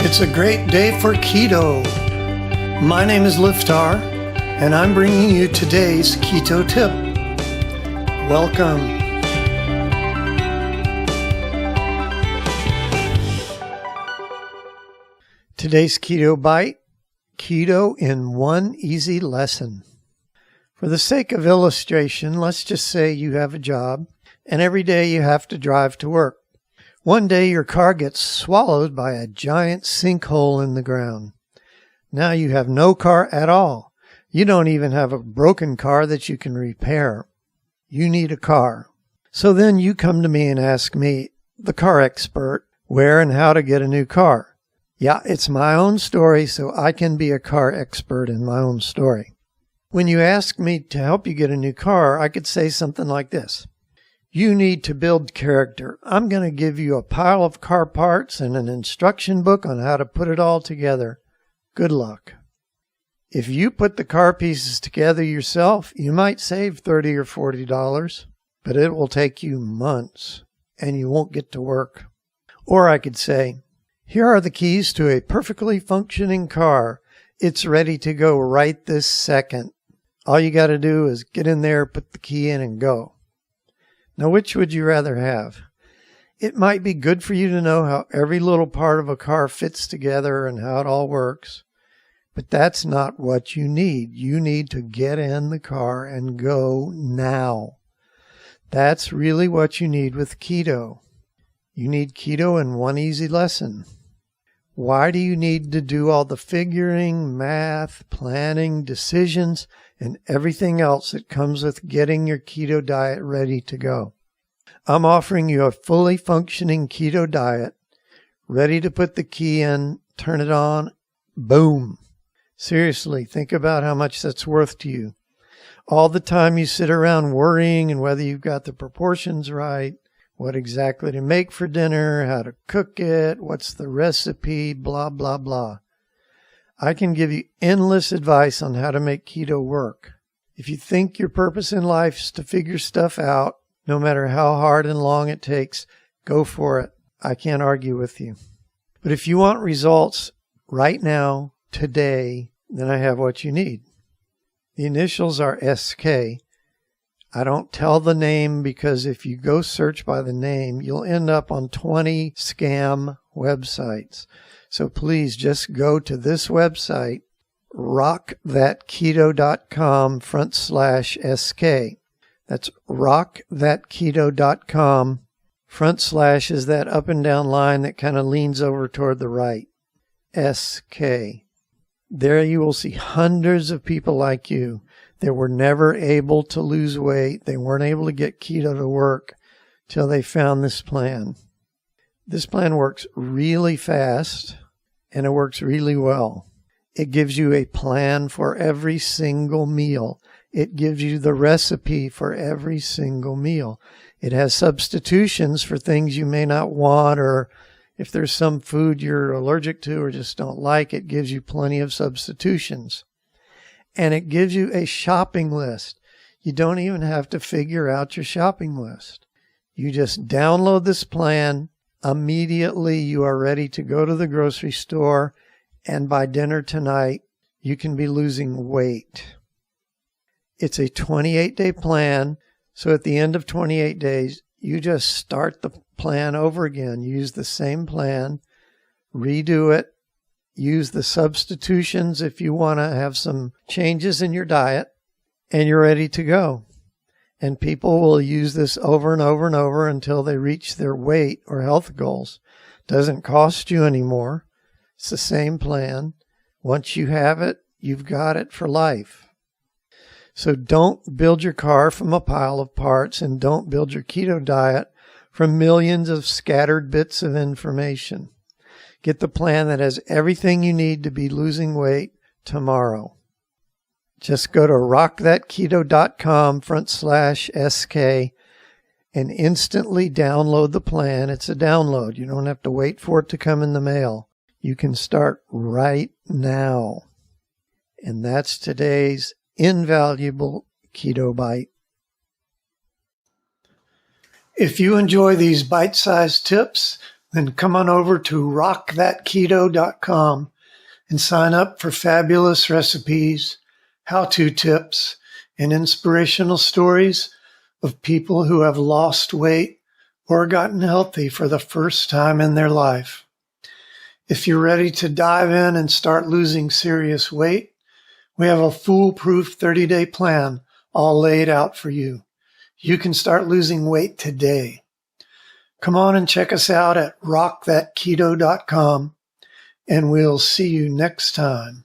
It's a great day for keto. My name is Liftar, and I'm bringing you today's keto tip. Welcome. Today's keto bite, keto in one easy lesson. For the sake of illustration, let's just say you have a job, and every day you have to drive to work. One day your car gets swallowed by a giant sinkhole in the ground. Now you have no car at all. You don't even have a broken car that you can repair. You need a car. So then you come to me and ask me, the car expert, where and how to get a new car. Yeah, it's my own story, so I can be a car expert in my own story. When you ask me to help you get a new car, I could say something like this. You need to build character. I'm going to give you a pile of car parts and an instruction book on how to put it all together. Good luck. If you put the car pieces together yourself, you might save $30 or $40, but it will take you months and you won't get to work. Or I could say, here are the keys to a perfectly functioning car. It's ready to go right this second. All you got to do is get in there, put the key in, and go. Now, which would you rather have? It might be good for you to know how every little part of a car fits together and how it all works, but that's not what you need. You need to get in the car and go now. That's really what you need with keto. You need keto in one easy lesson. Why do you need to do all the figuring, math, planning, decisions, and everything else that comes with getting your keto diet ready to go? I'm offering you a fully functioning keto diet, ready to put the key in, turn it on, boom. Seriously, think about how much that's worth to you. All the time you sit around worrying and whether you've got the proportions right, what exactly to make for dinner, how to cook it, what's the recipe, blah, blah, blah. I can give you endless advice on how to make keto work. If you think your purpose in life is to figure stuff out, no matter how hard and long it takes, go for it. I can't argue with you. But if you want results right now, today, then I have what you need. The initials are SK. I don't tell the name because if you go search by the name, you'll end up on 20 scam websites. So please just go to this website, rockthatketo.com/SK. That's rockthatketo.com. / is that up and down line that kind of leans over toward the right. SK. There you will see hundreds of people like you that were never able to lose weight. They weren't able to get keto to work till they found this plan. This plan works really fast and it works really well. It gives you a plan for every single meal. It gives you the recipe for every single meal. It has substitutions for things you may not want, or if there's some food you're allergic to or just don't like, it gives you plenty of substitutions. And it gives you a shopping list. You don't even have to figure out your shopping list. You just download this plan. Immediately you are ready to go to the grocery store, and by dinner tonight, you can be losing weight. It's a 28-day plan, so at the end of 28 days, you just start the plan over again. Use the same plan, redo it, use the substitutions if you want to have some changes in your diet, and you're ready to go. And people will use this over and over and over until they reach their weight or health goals. Doesn't cost you anymore. It's the same plan. Once you have it, you've got it for life. So don't build your car from a pile of parts, and don't build your keto diet from millions of scattered bits of information. Get the plan that has everything you need to be losing weight tomorrow. Just go to rockthatketo.com /SK and instantly download the plan. It's a download. You don't have to wait for it to come in the mail. You can start right now. And that's today's invaluable keto bite. If you enjoy these bite-sized tips, then come on over to rockthatketo.com and sign up for fabulous recipes, how-to tips, and inspirational stories of people who have lost weight or gotten healthy for the first time in their life. If you're ready to dive in and start losing serious weight, we have a foolproof 30-day plan all laid out for you. You can start losing weight today. Come on and check us out at rockthatketo.com, and we'll see you next time.